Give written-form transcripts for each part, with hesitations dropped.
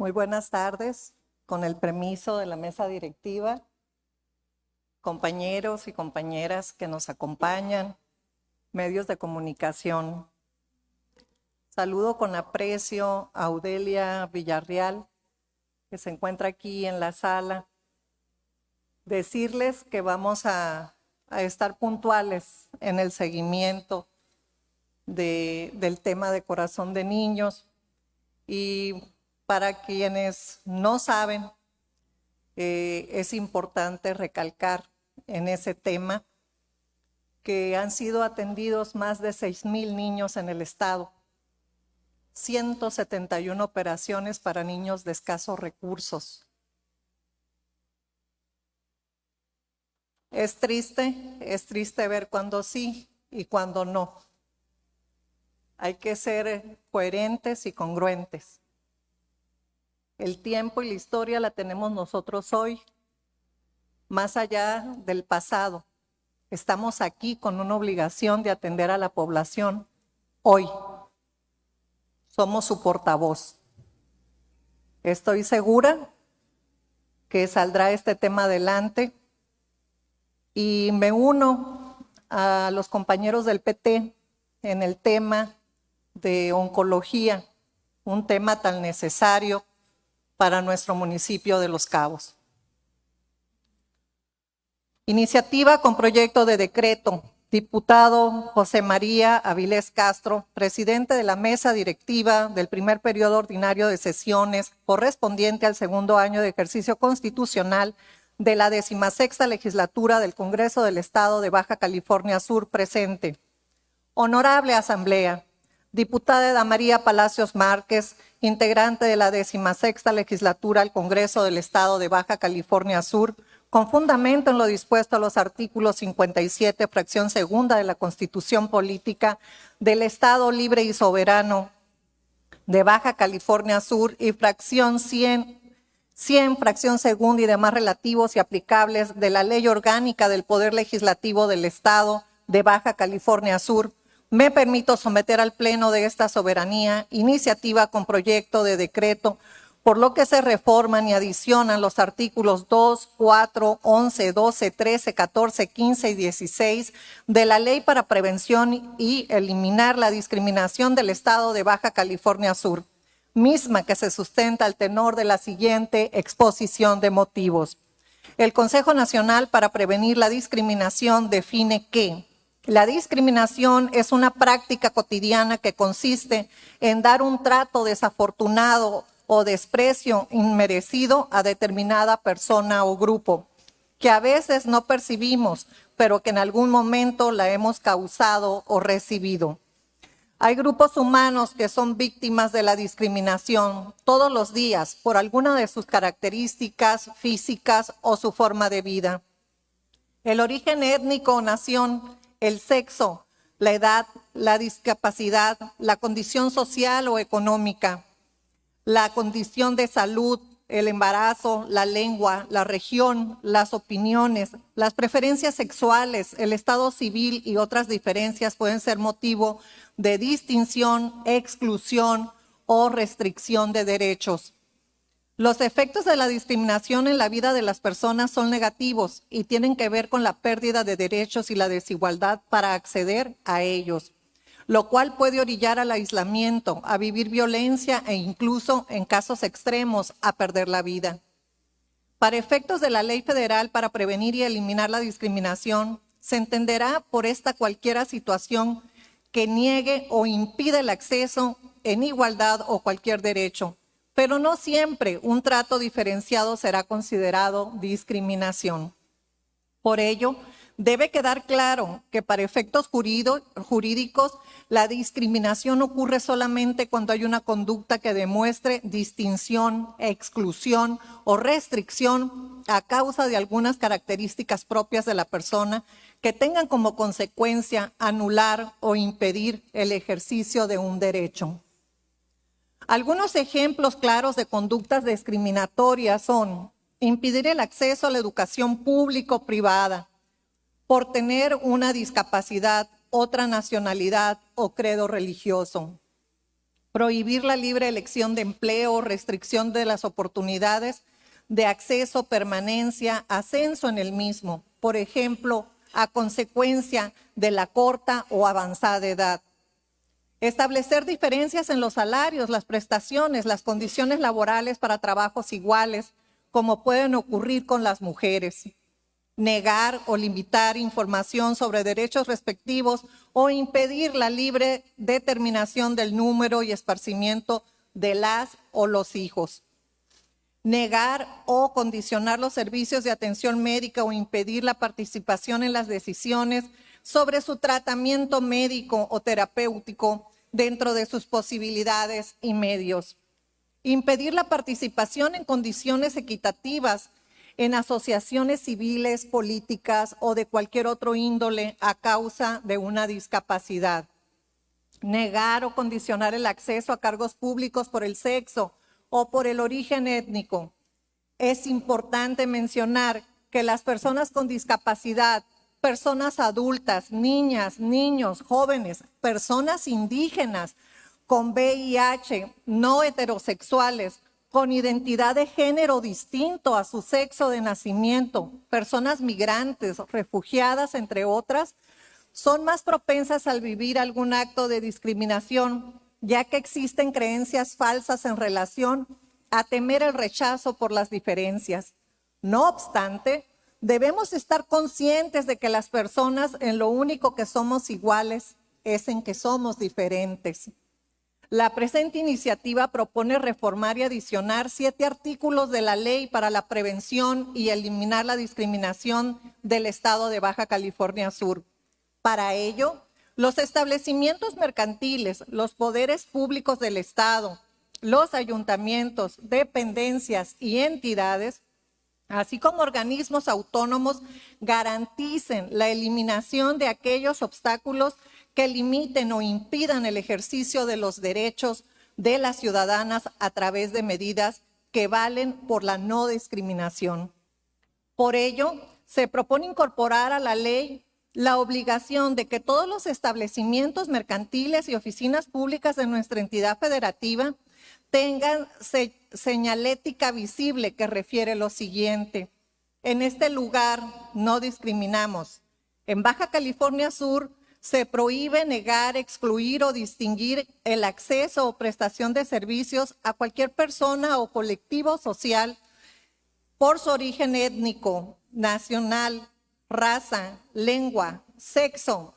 Muy buenas tardes, con el permiso de la mesa directiva, compañeros y compañeras que nos acompañan, medios de comunicación. Saludo con aprecio a Audelia Villarreal, que se encuentra aquí en la sala. Decirles que vamos a estar puntuales en el seguimiento del tema de corazón de niños. Y para quienes no saben, es importante recalcar en ese tema que han sido atendidos más de 6,000 niños en el estado, 171 operaciones para niños de escasos recursos. Es triste ver cuando sí y cuando no. Hay que ser coherentes y congruentes. El tiempo y la historia la tenemos nosotros hoy, más allá del pasado. Estamos aquí con una obligación de atender a la población hoy. Somos su portavoz. Estoy segura que saldrá este tema adelante y me uno a los compañeros del PT en el tema de oncología, un tema tan necesario para nuestro municipio de Los Cabos. Iniciativa con proyecto de decreto. Diputado José María Avilés Castro, presidente de la mesa directiva del primer periodo ordinario de sesiones correspondiente al segundo año de ejercicio constitucional de la 16ª legislatura del Congreso del Estado de Baja California Sur presente. Honorable Asamblea, diputada Eda María Palacios Márquez, integrante de la 16ª legislatura del Congreso del Estado de Baja California Sur, con fundamento en lo dispuesto a los artículos 57, fracción segunda de la Constitución Política del Estado Libre y Soberano de Baja California Sur y fracción 100, fracción segunda y demás relativos y aplicables de la Ley Orgánica del Poder Legislativo del Estado de Baja California Sur, me permito someter al Pleno de esta soberanía iniciativa con proyecto de decreto por lo que se reforman y adicionan los artículos 2, 4, 11, 12, 13, 14, 15 y 16 de la Ley para Prevención y Eliminar la Discriminación del Estado de Baja California Sur, misma que se sustenta al tenor de la siguiente exposición de motivos. El Consejo Nacional para Prevenir la Discriminación define que la discriminación es una práctica cotidiana que consiste en dar un trato desafortunado o desprecio inmerecido a determinada persona o grupo, que a veces no percibimos, pero que en algún momento la hemos causado o recibido. Hay grupos humanos que son víctimas de la discriminación todos los días por alguna de sus características físicas o su forma de vida. El origen étnico o nación, el sexo, la edad, la discapacidad, la condición social o económica, la condición de salud, el embarazo, la lengua, la región, las opiniones, las preferencias sexuales, el estado civil y otras diferencias pueden ser motivo de distinción, exclusión o restricción de derechos. Los efectos de la discriminación en la vida de las personas son negativos y tienen que ver con la pérdida de derechos y la desigualdad para acceder a ellos, lo cual puede orillar al aislamiento, a vivir violencia e incluso, en casos extremos, a perder la vida. Para efectos de la Ley Federal para Prevenir y Eliminar la Discriminación, se entenderá por esta cualquier situación que niegue o impida el acceso en igualdad o cualquier derecho, pero no siempre un trato diferenciado será considerado discriminación. Por ello, debe quedar claro que para efectos jurídicos, la discriminación ocurre solamente cuando hay una conducta que demuestre distinción, exclusión o restricción a causa de algunas características propias de la persona que tengan como consecuencia anular o impedir el ejercicio de un derecho. Algunos ejemplos claros de conductas discriminatorias son impedir el acceso a la educación pública o privada por tener una discapacidad, otra nacionalidad o credo religioso. prohibir la libre elección de empleo, restricción de las oportunidades de acceso, permanencia, ascenso en el mismo, por ejemplo, a consecuencia de la corta o avanzada edad. Establecer diferencias en los salarios, las prestaciones, las condiciones laborales para trabajos iguales, como pueden ocurrir con las mujeres. Negar o limitar información sobre derechos respectivos o impedir la libre determinación del número y esparcimiento de las o los hijos. Negar o condicionar los servicios de atención médica o impedir la participación en las decisiones sobre su tratamiento médico o terapéutico dentro de sus posibilidades y medios. Impedir la participación en condiciones equitativas en asociaciones civiles, políticas o de cualquier otro índole a causa de una discapacidad. Negar o condicionar el acceso a cargos públicos por el sexo o por el origen étnico. Es importante mencionar que las personas con discapacidad, personas adultas, niñas, niños, jóvenes, personas indígenas con VIH, no heterosexuales, con identidad de género distinto a su sexo de nacimiento, personas migrantes, refugiadas, entre otras, son más propensas al vivir algún acto de discriminación, ya que existen creencias falsas en relación a temer el rechazo por las diferencias. No obstante, debemos estar conscientes de que las personas en lo único que somos iguales es en que somos diferentes. La presente iniciativa propone reformar y adicionar 7 artículos de la Ley para la Prevención y Eliminar la Discriminación del Estado de Baja California Sur. Para ello, los establecimientos mercantiles, los poderes públicos del Estado, los ayuntamientos, dependencias y entidades, así como organismos autónomos, garanticen la eliminación de aquellos obstáculos que limiten o impidan el ejercicio de los derechos de las ciudadanas a través de medidas que valen por la no discriminación. Por ello, se propone incorporar a la ley la obligación de que todos los establecimientos mercantiles y oficinas públicas de nuestra entidad federativa tengan señalética visible que refiere lo siguiente. En este lugar no discriminamos. En Baja California Sur se prohíbe negar, excluir o distinguir el acceso o prestación de servicios a cualquier persona o colectivo social por su origen étnico, nacional, raza, lengua, sexo,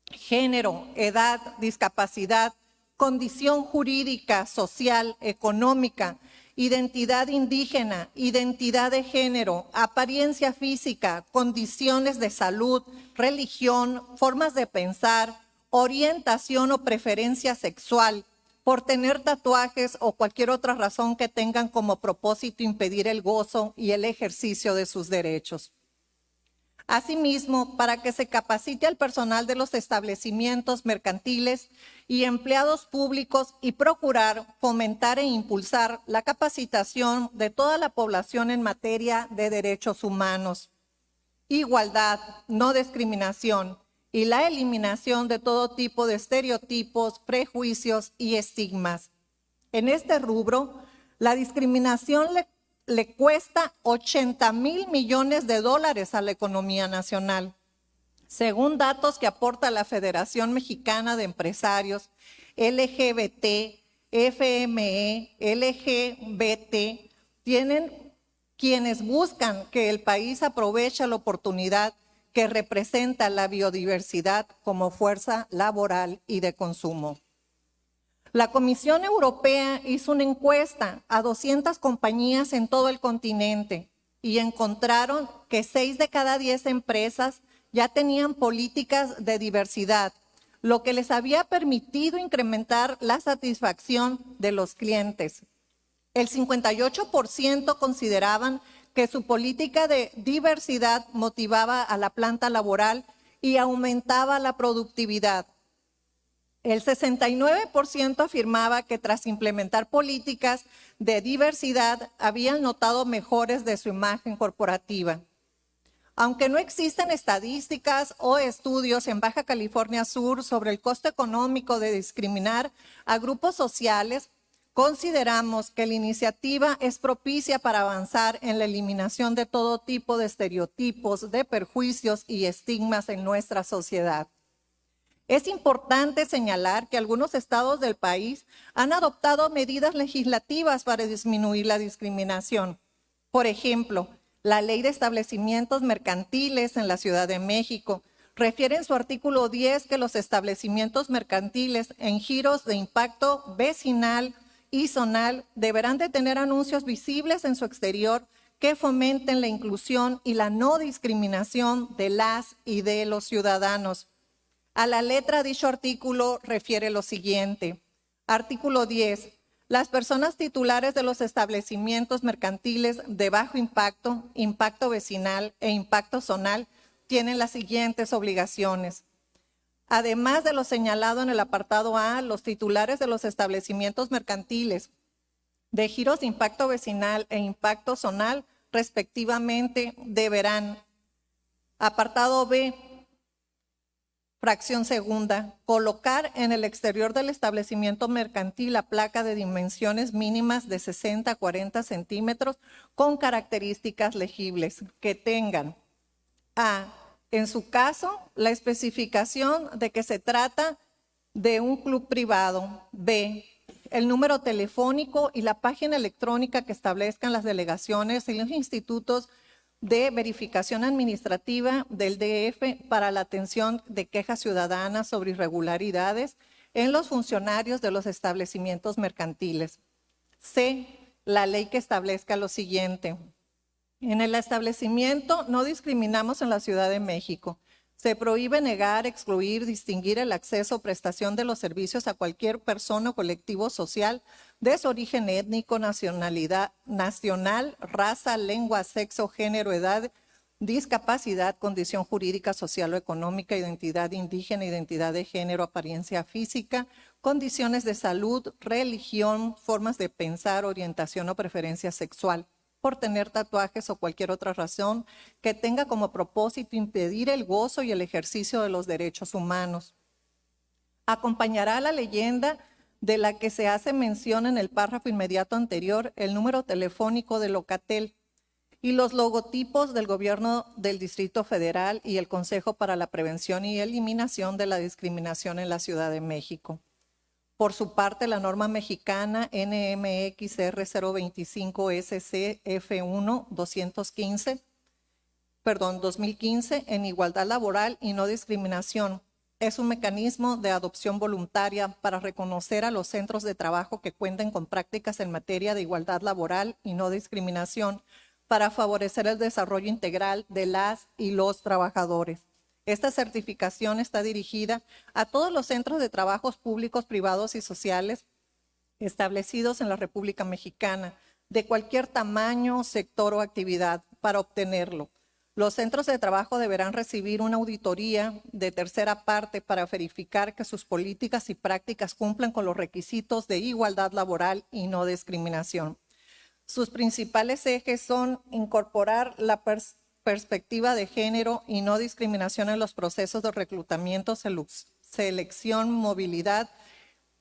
género, edad, discapacidad, condición jurídica, social, económica, identidad indígena, identidad de género, apariencia física, condiciones de salud, religión, formas de pensar, orientación o preferencia sexual, por tener tatuajes o cualquier otra razón que tengan como propósito impedir el gozo y el ejercicio de sus derechos. Asimismo, para que se capacite al personal de los establecimientos mercantiles y empleados públicos y procurar fomentar e impulsar la capacitación de toda la población en materia de derechos humanos, igualdad, no discriminación y la eliminación de todo tipo de estereotipos, prejuicios y estigmas. En este rubro, la discriminación le cuesta 80,000 millones de dólares a la economía nacional. Según datos que aporta la Federación Mexicana de Empresarios, LGBT, FME, LGBT, tienen quienes buscan que el país aproveche la oportunidad que representa la biodiversidad como fuerza laboral y de consumo. La Comisión Europea hizo una encuesta a 200 compañías en todo el continente y encontraron que 6 de cada 10 empresas ya tenían políticas de diversidad, lo que les había permitido incrementar la satisfacción de los clientes. El 58% consideraban que su política de diversidad motivaba a la planta laboral y aumentaba la productividad. El 69% afirmaba que tras implementar políticas de diversidad habían notado mejores de su imagen corporativa. Aunque no existen estadísticas o estudios en Baja California Sur sobre el costo económico de discriminar a grupos sociales, consideramos que la iniciativa es propicia para avanzar en la eliminación de todo tipo de estereotipos, de perjuicios y estigmas en nuestra sociedad. Es importante señalar que algunos estados del país han adoptado medidas legislativas para disminuir la discriminación. Por ejemplo, la Ley de Establecimientos Mercantiles en la Ciudad de México refiere en su artículo 10 que los establecimientos mercantiles en giros de impacto vecinal y zonal deberán de tener anuncios visibles en su exterior que fomenten la inclusión y la no discriminación de las y de los ciudadanos. A la letra de dicho artículo refiere lo siguiente. Artículo 10. Las personas titulares de los establecimientos mercantiles de bajo impacto, impacto vecinal e impacto zonal tienen las siguientes obligaciones. Además de lo señalado en el apartado A, los titulares de los establecimientos mercantiles de giros de impacto vecinal e impacto zonal, respectivamente, deberán, apartado B, fracción segunda, colocar en el exterior del establecimiento mercantil la placa de dimensiones mínimas de 60 a 40 centímetros con características legibles que tengan A, en su caso, la especificación de que se trata de un club privado. B, el número telefónico y la página electrónica que establezcan las delegaciones y los institutos de verificación administrativa del DF para la atención de quejas ciudadanas sobre irregularidades en los funcionarios de los establecimientos mercantiles. C, la ley que establezca lo siguiente. En el establecimiento no discriminamos en la Ciudad de México. Se prohíbe negar, excluir, distinguir el acceso o prestación de los servicios a cualquier persona o colectivo social de su origen étnico, nacionalidad, nacional, raza, lengua, sexo, género, edad, discapacidad, condición jurídica, social o económica, identidad indígena, identidad de género, apariencia física, condiciones de salud, religión, formas de pensar, orientación o preferencia sexual, por tener tatuajes o cualquier otra razón que tenga como propósito impedir el gozo y el ejercicio de los derechos humanos. Acompañará a la leyenda de la que se hace mención en el párrafo inmediato anterior el número telefónico de Locatel y los logotipos del Gobierno del Distrito Federal y el Consejo para la Prevención y Eliminación de la Discriminación en la Ciudad de México. Por su parte, la norma mexicana NMXR 025 SCF1 2015 en igualdad laboral y no discriminación es un mecanismo de adopción voluntaria para reconocer a los centros de trabajo que cuenten con prácticas en materia de igualdad laboral y no discriminación para favorecer el desarrollo integral de las y los trabajadores. Esta certificación está dirigida a todos los centros de trabajos públicos, privados y sociales establecidos en la República Mexicana, de cualquier tamaño, sector o actividad. Para obtenerlo, los centros de trabajo deberán recibir una auditoría de tercera parte para verificar que sus políticas y prácticas cumplan con los requisitos de igualdad laboral y no discriminación. Sus principales ejes son incorporar la perspectiva de género y no discriminación en los procesos de reclutamiento, selección, movilidad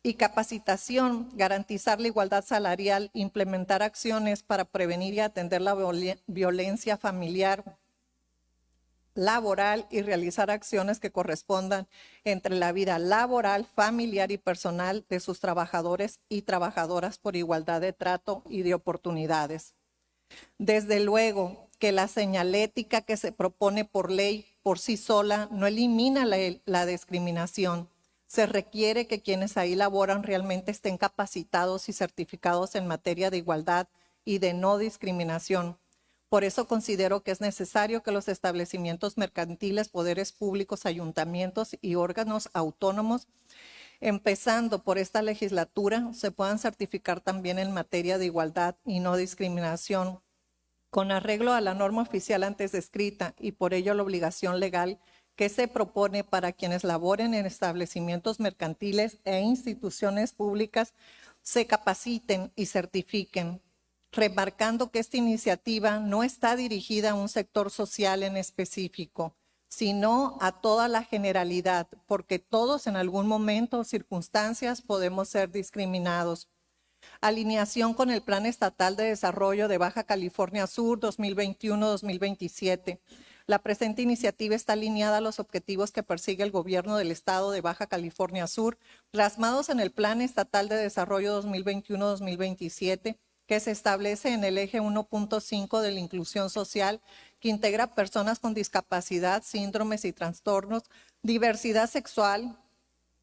y capacitación, garantizar la igualdad salarial, implementar acciones para prevenir y atender la violencia familiar, laboral y realizar acciones que correspondan entre la vida laboral, familiar y personal de sus trabajadores y trabajadoras por igualdad de trato y de oportunidades. Desde luego que la señalética que se propone por ley por sí sola no elimina la discriminación. Se requiere que quienes ahí laboran realmente estén capacitados y certificados en materia de igualdad y de no discriminación. Por eso considero que es necesario que los establecimientos mercantiles, poderes públicos, ayuntamientos y órganos autónomos, empezando por esta legislatura, se puedan certificar también en materia de igualdad y no discriminación, con arreglo a la norma oficial antes descrita y por ello la obligación legal que se propone para quienes laboren en establecimientos mercantiles e instituciones públicas se capaciten y certifiquen. remarcando que esta iniciativa no está dirigida a un sector social en específico, sino a toda la generalidad, porque todos en algún momento o circunstancias podemos ser discriminados. Alineación con el Plan Estatal de Desarrollo de Baja California Sur 2021-2027. La presente iniciativa está alineada a los objetivos que persigue el gobierno del Estado de Baja California Sur, plasmados en el Plan Estatal de Desarrollo 2021-2027, que se establece en el eje 1.5 de la inclusión social, que integra personas con discapacidad, síndromes y trastornos, diversidad sexual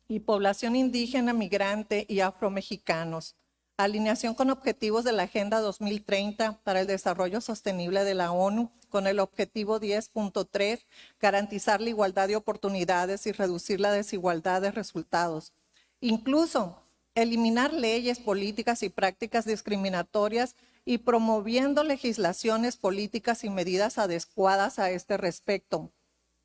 y población indígena, migrante y afromexicanos. Alineación con objetivos de la Agenda 2030 para el Desarrollo Sostenible de la ONU, con el objetivo 10.3, garantizar la igualdad de oportunidades y reducir la desigualdad de resultados. Incluso eliminar leyes, políticas y prácticas discriminatorias y promoviendo legislaciones, políticas y medidas adecuadas a este respecto.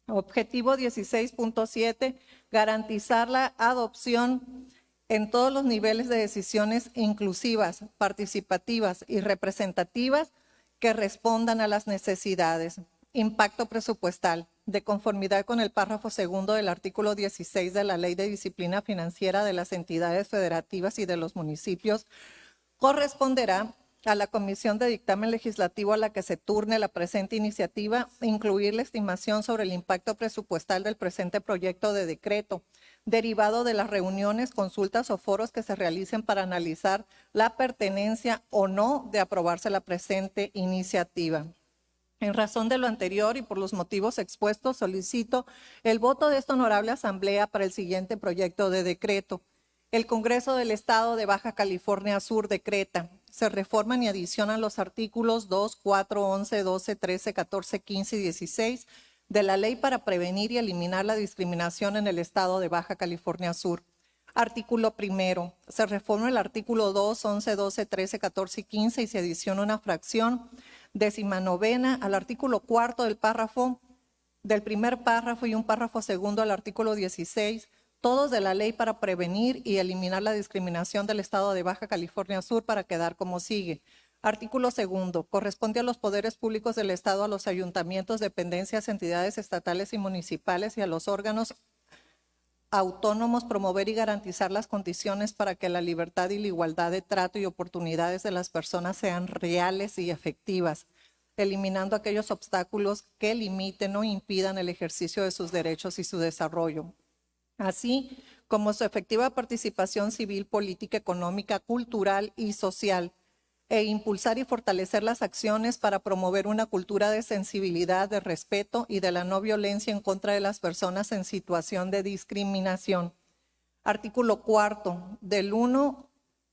Objetivo 16.7, garantizar la adopción en todos los niveles de decisiones inclusivas, participativas y representativas que respondan a las necesidades. Impacto presupuestal. De conformidad con el párrafo segundo del artículo 16 de la Ley de Disciplina Financiera de las entidades federativas y de los municipios, corresponderá a la Comisión de Dictamen Legislativo a la que se turne la presente iniciativa incluir la estimación sobre el impacto presupuestal del presente proyecto de decreto, derivado de las reuniones, consultas o foros que se realicen para analizar la pertenencia o no de aprobarse la presente iniciativa. En razón de lo anterior y por los motivos expuestos, solicito el voto de esta honorable asamblea para el siguiente proyecto de decreto. El Congreso del Estado de Baja California Sur decreta: se reforman y adicionan los artículos 2, 4, 11, 12, 13, 14, 15 y 16 de la Ley para prevenir y eliminar la discriminación en el Estado de Baja California Sur. Artículo primero. Se reforma el artículo 2, 11, 12, 13, 14 y 15 y se adiciona una fracción 19ª al artículo cuarto del primer párrafo y un párrafo segundo al artículo 16, todos de la Ley para prevenir y eliminar la discriminación del Estado de Baja California Sur, para quedar como sigue. Artículo segundo. Corresponde a los poderes públicos del Estado, a los ayuntamientos, dependencias, entidades estatales y municipales y a los órganos autónomos promover y garantizar las condiciones para que la libertad y la igualdad de trato y oportunidades de las personas sean reales y efectivas, eliminando aquellos obstáculos que limiten o impidan el ejercicio de sus derechos y su desarrollo, así como su efectiva participación civil, política, económica, cultural y social, e impulsar y fortalecer las acciones para promover una cultura de sensibilidad, de respeto y de la no violencia en contra de las personas en situación de discriminación. Artículo cuarto, del 1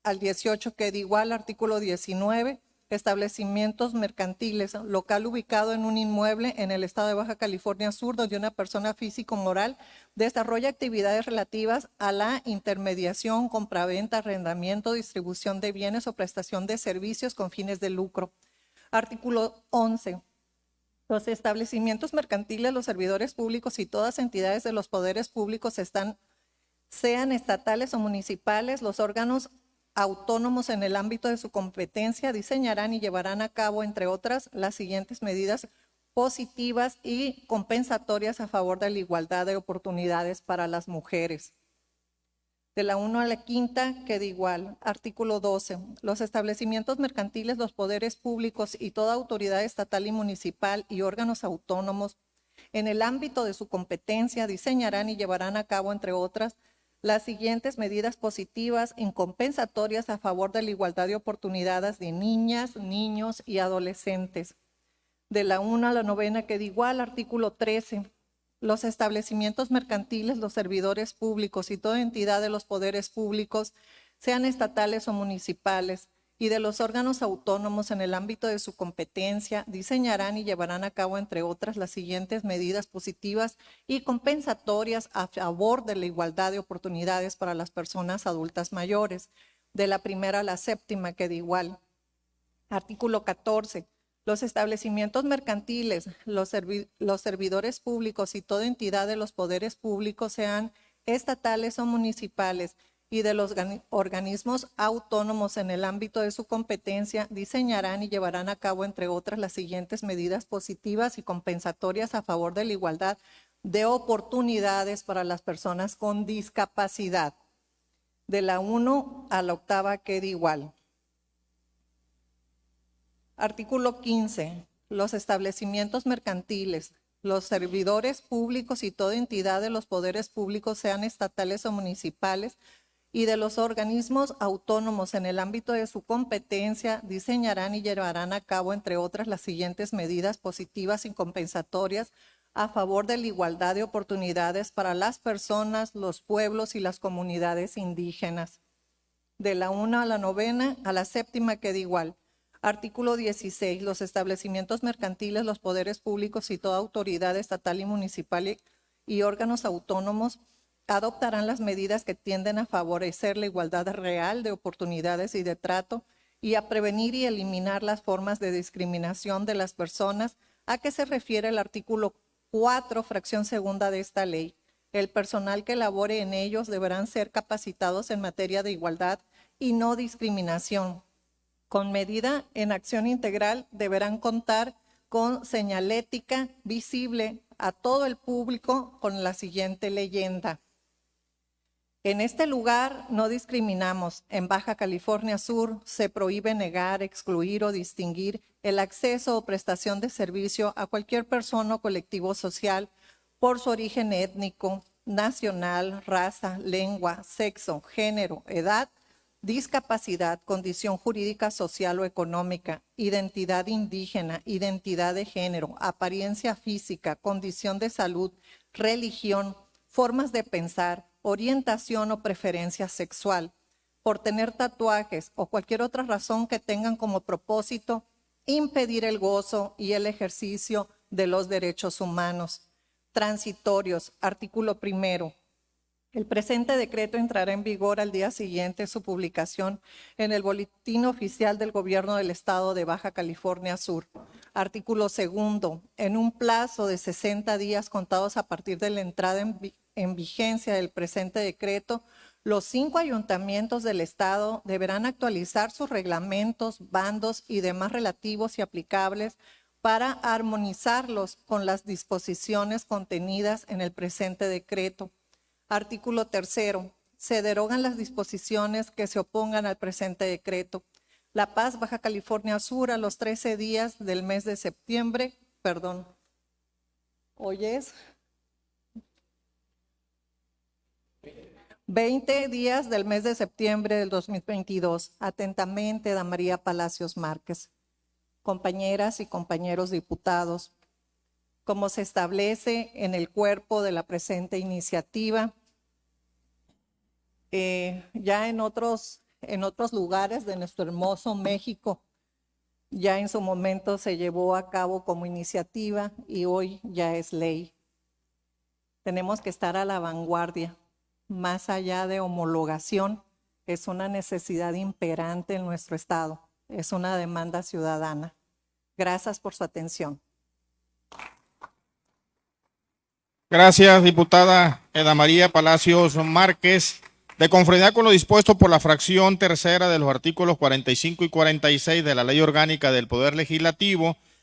al 18 queda igual. Artículo 19, establecimientos mercantiles, local ubicado en un inmueble en el Estado de Baja California Sur, donde una persona físico-moral desarrolla actividades relativas a la intermediación, compraventa, arrendamiento, distribución de bienes o prestación de servicios con fines de lucro. Artículo 11. Los establecimientos mercantiles, los servidores públicos y todas entidades de los poderes públicos sean estatales o municipales, los órganos autónomos en el ámbito de su competencia diseñarán y llevarán a cabo, entre otras, las siguientes medidas positivas y compensatorias a favor de la igualdad de oportunidades para las mujeres. De la 1 a la 5 queda igual. Artículo 12. Los establecimientos mercantiles, los poderes públicos y toda autoridad estatal y municipal y órganos autónomos en el ámbito de su competencia diseñarán y llevarán a cabo, entre otras, las siguientes medidas positivas y compensatorias a favor de la igualdad de oportunidades de niñas, niños y adolescentes. De la 1 a la 9 queda igual. Artículo 13. Los establecimientos mercantiles, los servidores públicos y toda entidad de los poderes públicos, sean estatales o municipales, y de los órganos autónomos en el ámbito de su competencia, diseñarán y llevarán a cabo, entre otras, las siguientes medidas positivas y compensatorias a favor de la igualdad de oportunidades para las personas adultas mayores. De la 1 a la 7 queda igual. Artículo 14. Los establecimientos mercantiles, los servidores públicos y toda entidad de los poderes públicos, sean estatales o municipales, y de los organismos autónomos en el ámbito de su competencia diseñarán y llevarán a cabo, entre otras, las siguientes medidas positivas y compensatorias a favor de la igualdad de oportunidades para las personas con discapacidad. De la 1 a la 8ª queda igual. Artículo 15. Los establecimientos mercantiles, los servidores públicos y toda entidad de los poderes públicos, sean estatales o municipales, y de los organismos autónomos en el ámbito de su competencia, diseñarán y llevarán a cabo, entre otras, las siguientes medidas positivas y compensatorias a favor de la igualdad de oportunidades para las personas, los pueblos y las comunidades indígenas. De la 1 a la 9ª a la 7ª queda igual. Artículo 16. Los establecimientos mercantiles, los poderes públicos y toda autoridad estatal y municipal y órganos autónomos adoptarán las medidas que tienden a favorecer la igualdad real de oportunidades y de trato y a prevenir y eliminar las formas de discriminación de las personas a que se refiere el artículo 4, fracción segunda de esta ley. El personal que labore en ellos deberán ser capacitados en materia de igualdad y no discriminación. Con medida en acción integral deberán contar con señalética visible a todo el público con la siguiente leyenda. En este lugar no discriminamos. En Baja California Sur se prohíbe negar, excluir o distinguir el acceso o prestación de servicio a cualquier persona o colectivo social por su origen étnico, nacional, raza, lengua, sexo, género, edad, discapacidad, condición jurídica, social o económica, identidad indígena, identidad de género, apariencia física, condición de salud, religión, formas de pensar, orientación o preferencia sexual, por tener tatuajes o cualquier otra razón que tengan como propósito impedir el gozo y el ejercicio de los derechos humanos. Transitorios. Artículo 1. El presente decreto entrará en vigor al día siguiente de su publicación en el Boletín Oficial del Gobierno del Estado de Baja California Sur. Artículo 2. En un plazo de 60 días contados a partir de la entrada en vigencia del presente decreto, los 5 ayuntamientos del Estado deberán actualizar sus reglamentos, bandos y demás relativos y aplicables para armonizarlos con las disposiciones contenidas en el presente decreto. Artículo 3. Se derogan las disposiciones que se opongan al presente decreto. La Paz, Baja California Sur, a los 13 días del mes de septiembre, hoy es 20 días del mes de septiembre del 2022. Atentamente, Edna María Palacios Márquez. Compañeras y compañeros diputados, como se establece en el cuerpo de la presente iniciativa, ya en otros lugares de nuestro hermoso México, ya en su momento se llevó a cabo como iniciativa y hoy ya es ley. Tenemos que estar a la vanguardia. Más allá de homologación, es una necesidad imperante en nuestro Estado. Es una demanda ciudadana. Gracias por su atención. Gracias, diputada Edna María Palacios Márquez. De conformidad con lo dispuesto por la fracción tercera de los artículos 45 y 46 de la Ley Orgánica del Poder Legislativo,